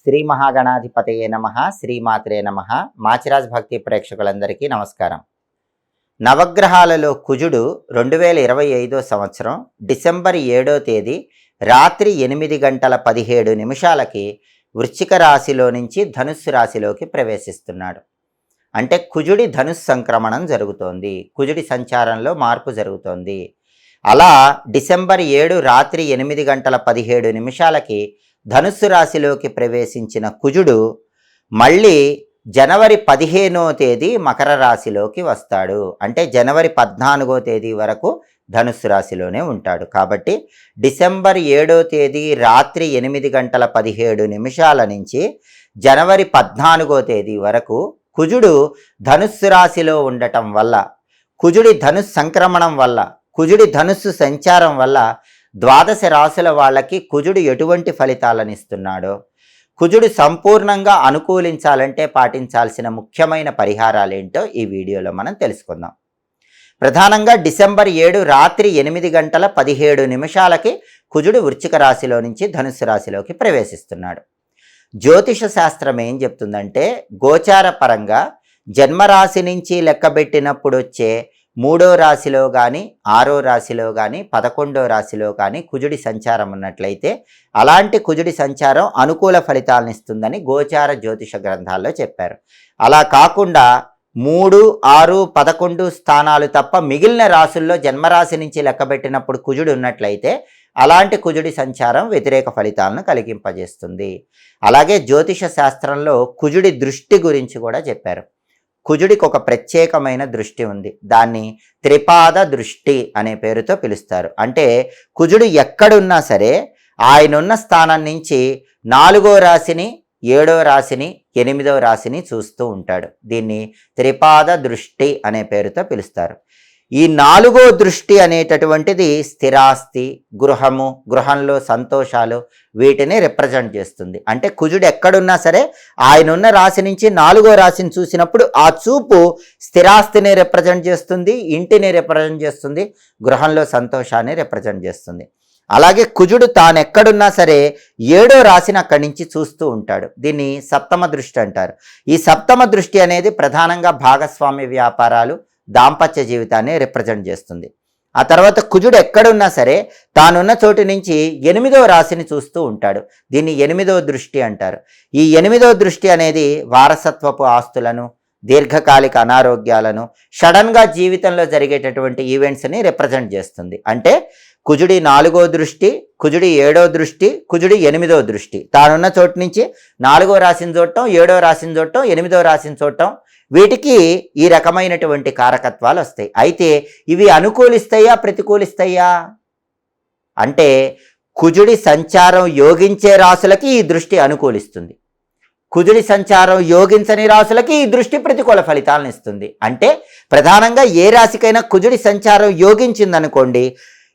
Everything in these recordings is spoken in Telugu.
శ్రీ మహాగణాధిపతయే నమః, శ్రీమాత్రే నమః. మాచిరాజ్ భక్తి ప్రేక్షకులందరికీ నమస్కారం. నవగ్రహాలలో కుజుడు 2025 సంవత్సరం డిసెంబర్ 7వ తేదీ రాత్రి 8 గంటల 17 నిమిషాలకి వృశ్చిక రాశిలో నుంచి ధనుస్సు రాశిలోకి ప్రవేశిస్తున్నాడు. అంటే కుజుడి ధనుస్సు సంక్రమణం జరుగుతోంది, కుజుడి సంచారంలో మార్పు జరుగుతోంది. అలా డిసెంబర్ 7 రాత్రి 8 గంటల 17 నిమిషాలకి ధనుస్సు రాశిలోకి ప్రవేశించిన కుజుడు మళ్ళీ జనవరి 15వ తేదీ మకర రాశిలోకి వస్తాడు. అంటే జనవరి 14వ తేదీ వరకు ధనుస్సు రాశిలోనే ఉంటాడు. కాబట్టి డిసెంబర్ 7వ తేదీ రాత్రి 8 గంటల 17 నిమిషాల నుంచి జనవరి 14వ తేదీ వరకు కుజుడు ధనుస్సు రాశిలో ఉండటం వల్ల, కుజుడి ధనుస్సు సంక్రమణం వల్ల, కుజుడి ధనుస్సు సంచారం వల్ల ద్వాదశ రాశుల వాళ్ళకి కుజుడు ఎటువంటి ఫలితాలను ఇస్తున్నాడో, కుజుడు సంపూర్ణంగా అనుకూలించాలంటే పాటించాల్సిన ముఖ్యమైన పరిహారాలేంటో ఈ వీడియోలో మనం తెలుసుకుందాం. ప్రధానంగా డిసెంబర్ 7 రాత్రి 8 గంటల 17 నిమిషాలకి కుజుడు వృశ్చిక రాశిలో నుంచి ధనుస్సు రాశిలోకి ప్రవేశిస్తున్నాడు. జ్యోతిష శాస్త్రం ఏం చెప్తుందంటే, గోచార పరంగా జన్మరాశి నుంచి లెక్కబెట్టినప్పుడు వచ్చే 3వ రాశిలో కానీ 6వ రాశిలో కానీ 11వ రాశిలో కానీ కుజుడి సంచారం ఉన్నట్లయితే అలాంటి కుజుడి సంచారం అనుకూల ఫలితాలను ఇస్తుందని గోచార జ్యోతిష గ్రంథాల్లో చెప్పారు. అలా కాకుండా 3, 6, 11 స్థానాలు తప్ప మిగిలిన రాశుల్లో జన్మరాశి నుంచి లెక్కబెట్టినప్పుడు కుజుడు ఉన్నట్లయితే అలాంటి కుజుడి సంచారం వ్యతిరేక ఫలితాలను కలిగింపజేస్తుంది. అలాగే జ్యోతిష శాస్త్రంలో కుజుడి దృష్టి గురించి కూడా చెప్పారు. కుజుడికి ఒక ప్రత్యేకమైన దృష్టి ఉంది, దాన్ని త్రిపాద దృష్టి అనే పేరుతో పిలుస్తారు. అంటే కుజుడు ఎక్కడున్నా సరే ఆయనున్న స్థానం నుంచి 4వ రాశిని, 7వ రాశిని, 8వ రాశిని చూస్తూ ఉంటాడు. దీన్ని త్రిపాద దృష్టి అనే పేరుతో పిలుస్తారు. ఈ 4వ దృష్టి అనేటటువంటిది స్థిరాస్తి, గృహము, గృహంలో సంతోషాలు, వీటిని రిప్రజెంట్ చేస్తుంది. అంటే కుజుడు ఎక్కడున్నా సరే ఆయన ఉన్న రాశి నుంచి 4వ రాశిని చూసినప్పుడు ఆ చూపు స్థిరాస్తిని రిప్రజెంట్ చేస్తుంది, ఇంటిని రిప్రజెంట్ చేస్తుంది, గృహంలో సంతోషాన్ని రిప్రజెంట్ చేస్తుంది. అలాగే కుజుడు తాను ఎక్కడున్నా సరే 7వ రాశిని అక్కడి నుంచి చూస్తూ ఉంటాడు. దీన్ని సప్తమ దృష్టి అంటారు. ఈ సప్తమ దృష్టి అనేది ప్రధానంగా భాగస్వామ్య వ్యాపారాలు, దాంపత్య జీవితాన్ని రిప్రజెంట్ చేస్తుంది. ఆ తర్వాత కుజుడు ఎక్కడున్నా సరే తానున్న చోటు నుంచి 8వ రాశిని చూస్తూ ఉంటాడు. దీన్ని 8వ దృష్టి అంటారు. ఈ 8వ దృష్టి అనేది వారసత్వపు ఆస్తులను, దీర్ఘకాలిక అనారోగ్యాలను, సడన్గా జీవితంలో జరిగేటటువంటి ఈవెంట్స్ని రిప్రజెంట్ చేస్తుంది. అంటే కుజుడి 4వ దృష్టి, కుజుడి 7వ దృష్టి, కుజుడి 8వ దృష్టి, తానున్న చోటు నుంచి 4వ రాశిని చూడటం, 7వ రాశిని చూడటం, 8వ రాశిని చూడటం, వీటికి ఈ రకమైనటువంటి కారకత్వాలు వస్తాయి. అయితే ఇవి అనుకూలిస్తాయా, ప్రతికూలిస్తాయా అంటే కుజుడి సంచారం యోగించే రాశులకి ఈ దృష్టి అనుకూలిస్తుంది, కుజుడి సంచారం యోగించని రాశులకి ఈ దృష్టి ప్రతికూల ఫలితాలను ఇస్తుంది. అంటే ప్రధానంగా ఏ రాశికైనా కుజుడి సంచారం యోగించిందనుకోండి,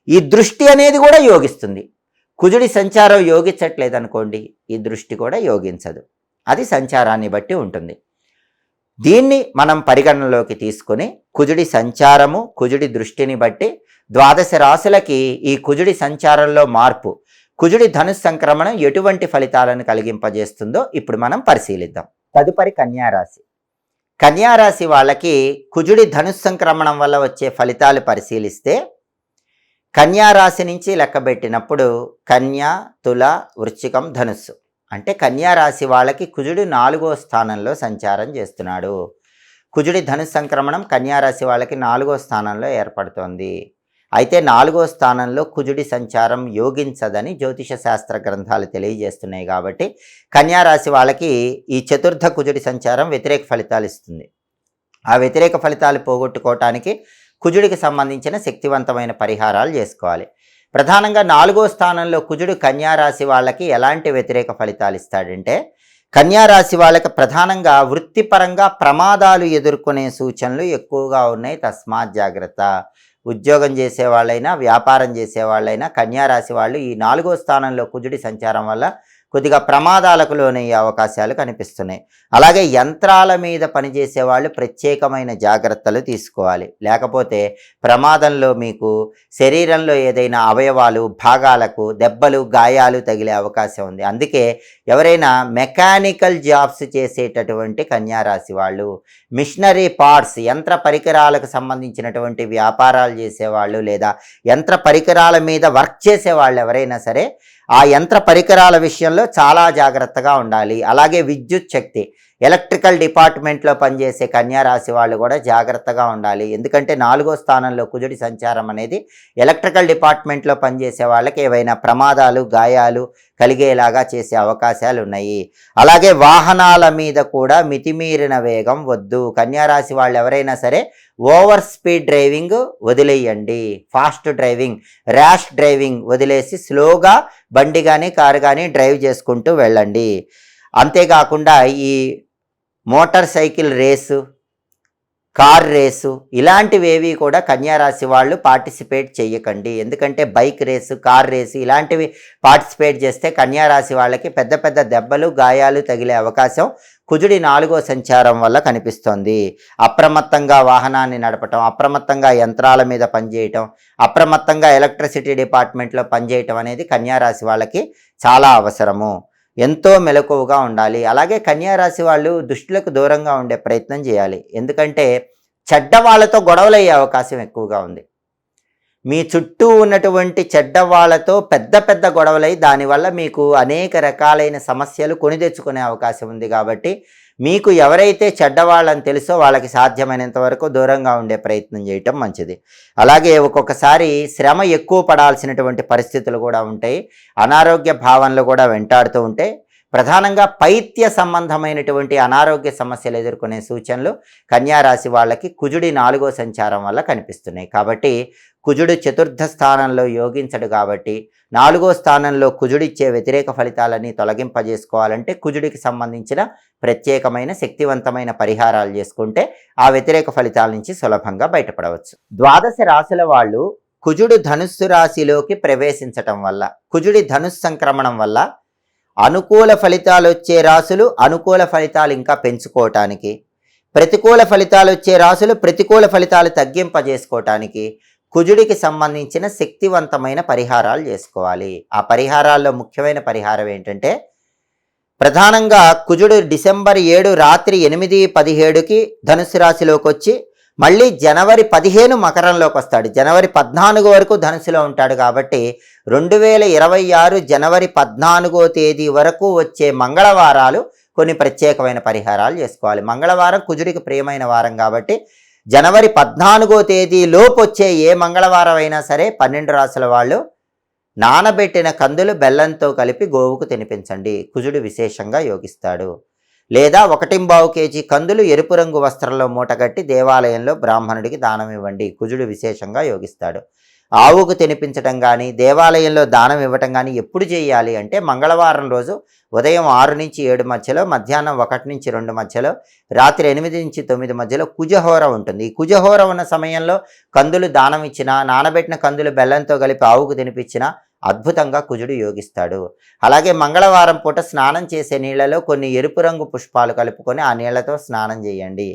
ఈ దృష్టి అనేది కూడా యోగిస్తుంది. కుజుడి సంచారం యోగించట్లేదనుకోండి, ఈ దృష్టి కూడా యోగించదు. అది సంచారాన్ని బట్టి ఉంటుంది. దీన్ని మనం పరిగణనలోకి తీసుకుని కుజుడి సంచారము, కుజుడి దృష్టిని బట్టి ద్వాదశ రాశులకి ఈ కుజుడి సంచారంలో మార్పు, కుజుడి ధనుస్సు సంక్రమణం ఎటువంటి ఫలితాలను కలిగింపజేస్తుందో ఇప్పుడు మనం పరిశీలిద్దాం. తదుపరి కన్యారాశి. కన్యారాశి వాళ్ళకి కుజుడి ధనుస్సు సంక్రమణం వల్ల వచ్చే ఫలితాలు పరిశీలిస్తే, కన్యారాశి నుంచి లెక్కబెట్టినప్పుడు కన్య, తుల, వృశ్చికం, ధనుస్సు. అంటే కన్యారాశి వాళ్ళకి కుజుడు 4వ స్థానంలో సంచారం చేస్తున్నాడు. కుజుడి ధనుస్సు సంక్రమణం కన్యారాశి వాళ్ళకి 4వ స్థానంలో ఏర్పడుతోంది. అయితే 4వ స్థానంలో కుజుడి సంచారం యోగించదని జ్యోతిష శాస్త్ర గ్రంథాలు తెలియజేస్తున్నాయి. కాబట్టి కన్యారాశి వాళ్ళకి ఈ చతుర్థ కుజుడి సంచారం వ్యతిరేక ఫలితాలు ఇస్తుంది. ఆ వ్యతిరేక ఫలితాలు పోగొట్టుకోవటానికి కుజుడికి సంబంధించిన శక్తివంతమైన పరిహారాలు చేసుకోవాలి. ప్రధానంగా 4వ స్థానంలో కుజుడు కన్యారాశి వాళ్ళకి ఎలాంటి వ్యతిరేక ఫలితాలు ఇస్తాడంటే, కన్యారాశి వాళ్ళకి ప్రధానంగా వృత్తిపరంగా ప్రమాదాలు ఎదుర్కొనే సూచనలు ఎక్కువగా ఉన్నాయి. తస్మాత్ జాగ్రత్త. ఉద్యోగం చేసేవాళ్ళైనా, వ్యాపారం చేసేవాళ్ళైనా కన్యారాశి వాళ్ళు ఈ 4వ స్థానంలో కుజుడి సంచారం వల్ల కొద్దిగా ప్రమాదాలకు లోనయ్యే అవకాశాలు కనిపిస్తున్నాయి. అలాగే యంత్రాల మీద పనిచేసే వాళ్ళు ప్రత్యేకమైన జాగ్రత్తలు తీసుకోవాలి. లేకపోతే ప్రమాదంలో మీకు శరీరంలో ఏదైనా అవయవాలు భాగాలకు దెబ్బలు గాయాలు తగిలే అవకాశం ఉంది. అందుకే ఎవరైనా మెకానికల్ జాబ్స్ చేసేటటువంటి కన్యారాశి వాళ్ళు, మిషనరీ పార్ట్స్ యంత్ర పరికరాలకు సంబంధించినటువంటి వ్యాపారాలు చేసేవాళ్ళు లేదా యంత్ర పరికరాల మీద వర్క్ చేసే వాళ్ళు ఎవరైనా సరే ఆ యంత్ర పరికరాల విషయంలో చాలా జాగ్రత్తగా ఉండాలి. అలాగే విద్యుత్ శక్తి ఎలక్ట్రికల్ డిపార్ట్మెంట్లో పనిచేసే కన్యారాశి వాళ్ళు కూడా జాగ్రత్తగా ఉండాలి. ఎందుకంటే 4వ స్థానంలో కుజుడి సంచారం అనేది ఎలక్ట్రికల్ డిపార్ట్మెంట్లో పనిచేసే వాళ్ళకి ఏవైనా ప్రమాదాలు గాయాలు కలిగేలాగా చేసే అవకాశాలు ఉన్నాయి. అలాగే వాహనాల మీద కూడా మితిమీరిన వేగం వద్దు. కన్యారాశి వాళ్ళు ఎవరైనా సరే ఓవర్ స్పీడ్ డ్రైవింగ్ వదిలేయండి. ఫాస్ట్ డ్రైవింగ్, ర్యాష్ డ్రైవింగ్ వదిలేసి స్లోగా బండి కానీ కారు కానీ డ్రైవ్ చేసుకుంటూ వెళ్ళండి. అంతేకాకుండా ఈ motorcycle race, car race ఇలాంటివేవి కూడా కన్యారాశి వాళ్ళు పార్టిసిపేట్ చేయకండి. ఎందుకంటే బైక్ రేసు, కార్ రేసు ఇలాంటివి పార్టిసిపేట్ చేస్తే కన్యారాశి వాళ్ళకి పెద్ద పెద్ద దెబ్బలు గాయాలు తగిలే అవకాశం కుజుడి 4వ సంచారం వల్ల కనిపిస్తోంది. అప్రమత్తంగా వాహనాన్ని నడపటం, అప్రమత్తంగా యంత్రాల మీద పనిచేయటం, అప్రమత్తంగా ఎలక్ట్రిసిటీ డిపార్ట్మెంట్లో పనిచేయటం అనేది కన్యారాశి వాళ్ళకి చాలా అవసరము. ఎంతో మెలకువగా ఉండాలి. అలాగే కన్యారాశి వాళ్ళు దుష్టులకు దూరంగా ఉండే ప్రయత్నం చేయాలి. ఎందుకంటే చెడ్డ వాళ్ళతో గొడవలు అయ్యే అవకాశం ఎక్కువగా ఉంది. మీ చుట్టూ ఉన్నటువంటి చెడ్డ వాళ్ళతో పెద్ద పెద్ద గొడవలై దానివల్ల మీకు అనేక రకాలైన సమస్యలు కొని తెచ్చుకునే అవకాశం ఉంది. కాబట్టి మీకు ఎవరైతే చెడ్డవాళ్ళని తెలుసో వాళ్ళకి సాధ్యమైనంత వరకు దూరంగా ఉండే ప్రయత్నం చేయటం మంచిది. అలాగే ఒక్కొక్కసారి శ్రమ ఎక్కువ పడాల్సినటువంటి పరిస్థితులు కూడా ఉంటాయి. అనారోగ్య భావనలు కూడా వెంటాడుతూ ఉంటాయి. ప్రధానంగా పైత్య సంబంధమైనటువంటి అనారోగ్య సమస్యలు ఎదుర్కొనే సూచనలు కన్యారాశి వాళ్ళకి కుజుడి 4వ సంచారం వల్ల కనిపిస్తున్నాయి. కాబట్టి కుజుడు చతుర్థ స్థానంలో యోగించడు కాబట్టి 4వ స్థానంలో కుజుడిచ్చే వ్యతిరేక ఫలితాలని తొలగింపజేసుకోవాలంటే కుజుడికి సంబంధించిన ప్రత్యేకమైన శక్తివంతమైన పరిహారాలు చేసుకుంటే ఆ వ్యతిరేక ఫలితాల నుంచి సులభంగా బయటపడవచ్చు. ద్వాదశ రాశుల వాళ్ళు కుజుడు ధనుస్సు రాశిలోకి ప్రవేశించటం వల్ల, కుజుడి ధనుస్సు సంక్రమణం వల్ల అనుకూల ఫలితాలు వచ్చే రాశులు అనుకూల ఫలితాలు ఇంకా పెంచుకోవటానికి, ప్రతికూల ఫలితాలు వచ్చే రాశులు ప్రతికూల ఫలితాలు తగ్గింపజేసుకోవటానికి కుజుడికి సంబంధించిన శక్తివంతమైన పరిహారాలు చేసుకోవాలి. ఆ పరిహారాల్లో ముఖ్యమైన పరిహారం ఏంటంటే, ప్రధానంగా కుజుడు డిసెంబర్ 7 రాత్రి 8:17కి ధనుసు రాశిలోకి వచ్చి మళ్ళీ జనవరి 15 మకరంలోకి వస్తాడు. జనవరి 14 వరకు ధనుసులో ఉంటాడు. కాబట్టి 2026 జనవరి 14వ తేదీ వరకు వచ్చే మంగళవారాలు కొన్ని ప్రత్యేకమైన పరిహారాలు చేసుకోవాలి. మంగళవారం కుజుడికి ప్రియమైన వారం కాబట్టి జనవరి 14వ తేదీ లోపు వచ్చే ఏ మంగళవారం అయినా సరే 12 రాశుల వాళ్ళు నానబెట్టిన కందులు బెల్లంతో కలిపి గోవుకు తినిపించండి. కుజుడు విశేషంగా యోగిస్తాడు. లేదా 1.25 కేజీ కందులు ఎరుపు రంగు వస్త్రంలో మూటగట్టి దేవాలయంలో బ్రాహ్మణుడికి దానం ఇవ్వండి. కుజుడు విశేషంగా యోగిస్తాడు. ఆవుకు తినిపించడం కానీ దేవాలయంలో దానం ఇవ్వటం కానీ ఎప్పుడు చేయాలి అంటే మంగళవారం రోజు ఉదయం 6 నుంచి 7 మధ్యలో, మధ్యాహ్నం 1 నుంచి 2 మధ్యలో, రాత్రి 8 నుంచి 9 మధ్యలో కుజహోర ఉంటుంది. ఈ కుజహోర ఉన్న సమయంలో కందులు దానం ఇచ్చినా, నానబెట్టిన కందులు బెల్లంతో కలిపి ఆవుకు తినిపించినా అద్భుతంగా కుజుడు యోగిస్తాడు. అలాగే మంగళవారం పూట స్నానం చేసే నీళ్లలో కొన్ని ఎరుపు రంగు పుష్పాలు కలుపుకొని ఆ నీళ్లతో స్నానం చేయండి.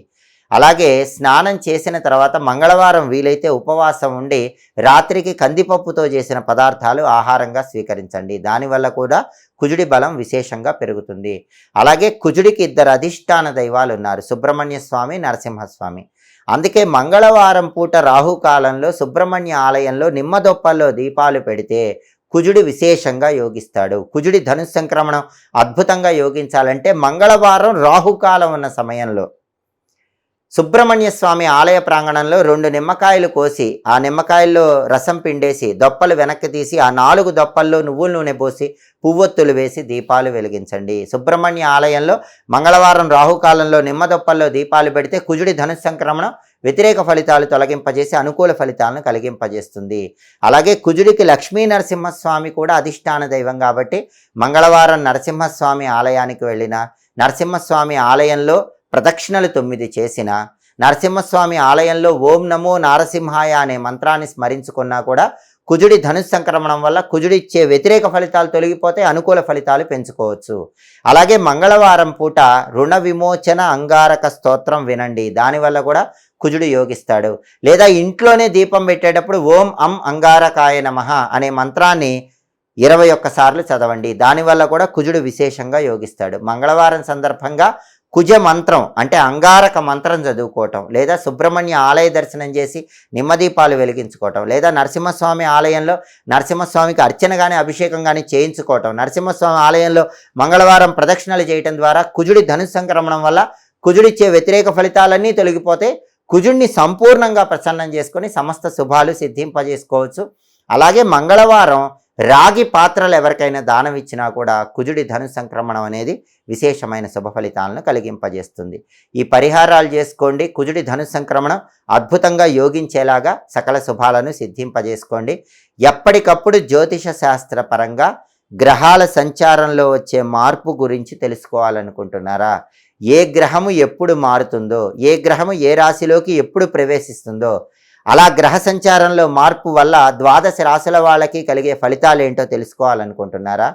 అలాగే స్నానం చేసిన తర్వాత మంగళవారం వీలైతే ఉపవాసం ఉండి రాత్రికి కందిపప్పుతో చేసిన పదార్థాలు ఆహారంగా స్వీకరించండి. దానివల్ల కూడా కుజుడి బలం విశేషంగా పెరుగుతుంది. అలాగే కుజుడికి 2 అధిష్టాన దైవాలు ఉన్నారు, సుబ్రహ్మణ్య స్వామి, నరసింహస్వామి. అందుకే మంగళవారం పూట రాహుకాలంలో సుబ్రహ్మణ్య ఆలయంలో నిమ్మదొప్పల్లో దీపాలు పెడితే కుజుడు విశేషంగా యోగిస్తాడు. కుజుడి ధనుస్సు సంక్రమణం అద్భుతంగా యోగించాలంటే మంగళవారం రాహుకాలం ఉన్న సమయంలో సుబ్రహ్మణ్య స్వామి ఆలయ ప్రాంగణంలో 2 నిమ్మకాయలు కోసి ఆ నిమ్మకాయల్లో రసం పిండేసి దొప్పలు వెనక్కి తీసి ఆ 4 దొప్పల్లో నువ్వుల నూనె పోసి పువ్వొత్తులు వేసి దీపాలు వెలిగించండి. సుబ్రహ్మణ్య ఆలయంలో మంగళవారం రాహుకాలంలో నిమ్మదొప్పల్లో దీపాలు పెడితే కుజుడి ధనుస్సు సంక్రమణం వ్యతిరేక ఫలితాలు తొలగింపజేసి అనుకూల ఫలితాలను కలిగింపజేస్తుంది. అలాగే కుజుడికి లక్ష్మీ నరసింహస్వామి కూడా అధిష్టాన దైవం కాబట్టి మంగళవారం నరసింహస్వామి ఆలయానికి వెళ్ళిన, నరసింహస్వామి ఆలయంలో ప్రదక్షిణలు 9 చేసిన, నరసింహస్వామి ఆలయంలో ఓం నమో నారసింహాయ అనే మంత్రాన్ని స్మరించుకున్నా కూడా కుజుడి ధనుస్సు సంక్రమణం వల్ల కుజుడి ఇచ్చే వ్యతిరేక ఫలితాలు తొలగిపోతే అనుకూల ఫలితాలు పెంచుకోవచ్చు. అలాగే మంగళవారం పూట రుణ విమోచన అంగారక స్తోత్రం వినండి, దానివల్ల కూడా కుజుడు యోగిస్తాడు. లేదా ఇంట్లోనే దీపం పెట్టేటప్పుడు ఓం అం అంగారకాయ నమః అనే మంత్రాన్ని 21 సార్లు చదవండి, దానివల్ల కూడా కుజుడు విశేషంగా యోగిస్తాడు. మంగళవారం సందర్భంగా కుజ మంత్రం అంటే అంగారక మంత్రం చదువుకోవటం, లేదా సుబ్రహ్మణ్య ఆలయ దర్శనం చేసి నిమ్మదీపాలు వెలిగించుకోవటం, లేదా నరసింహస్వామి ఆలయంలో నరసింహస్వామికి అర్చన కానీ అభిషేకం కానీ చేయించుకోవటం, నరసింహస్వామి ఆలయంలో మంగళవారం ప్రదక్షిణలు చేయటం ద్వారా కుజుడి ధనుస్సు సంక్రమణం వల్ల కుజుడిచ్చే వ్యతిరేక ఫలితాలన్నీ తొలగిపోతే కుజుడిని సంపూర్ణంగా ప్రసన్నం చేసుకొని సమస్త శుభాలు సిద్ధింపజేసుకోవచ్చు. అలాగే మంగళవారం రాగి పాత్రలు ఎవరికైనా దానం ఇచ్చినా కూడా కుజుడి ధను సంక్రమణం అనేది విశేషమైన శుభ ఫలితాలను కలిగింపజేస్తుంది. ఈ పరిహారాలు చేసుకోండి. కుజుడి ధను సంక్రమణం అద్భుతంగా యోగించేలాగా సకల శుభాలను సిద్ధింపజేసుకోండి. ఎప్పటికప్పుడు జ్యోతిష శాస్త్ర పరంగా గ్రహాల సంచారంలో వచ్చే మార్పు గురించి తెలుసుకోవాలనుకుంటున్నారా? ఏ గ్రహము ఎప్పుడు మారుతుందో, ఏ గ్రహము ఏ రాశిలోకి ఎప్పుడు ప్రవేశిస్తుందో, అలా గ్రహ సంచారంలో మార్పు వల్ల 12 రాశుల వాళ్ళకి కలిగే ఫలితాలు ఏంటో తెలుసుకోవాలనుకుంటున్నారా?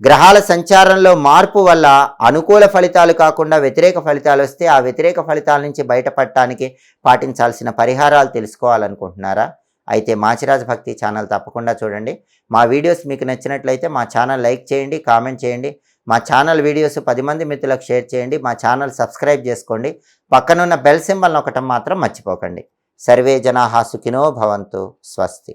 గ్రహాల సంచారంలో మార్పు వల్ల అనుకూల ఫలితాలు కాకుండా వ్యతిరేక ఫలితాలు వస్తే ఆ వ్యతిరేక ఫలితాల నుంచి బయటపడటానికి పాటించాల్సిన పరిహారాలు తెలుసుకోవాలనుకుంటున్నారా? అయితే మాచిరాజ్ భక్తి ఛానల్ తప్పకుండా చూడండి. మా వీడియోస్ మీకు నచ్చినట్లయితే మా ఛానల్ లైక్ చేయండి, కామెంట్ చేయండి. మా ఛానల్ వీడియోస్ 10 మంది మిత్రులకు షేర్ చేయండి. మా ఛానల్ సబ్స్క్రైబ్ చేసుకోండి. పక్కనున్న బెల్ సింబల్ నొక్కటం మాత్రం మర్చిపోకండి. సర్వే జనాః సుఖినో భవంతు. స్వస్తి.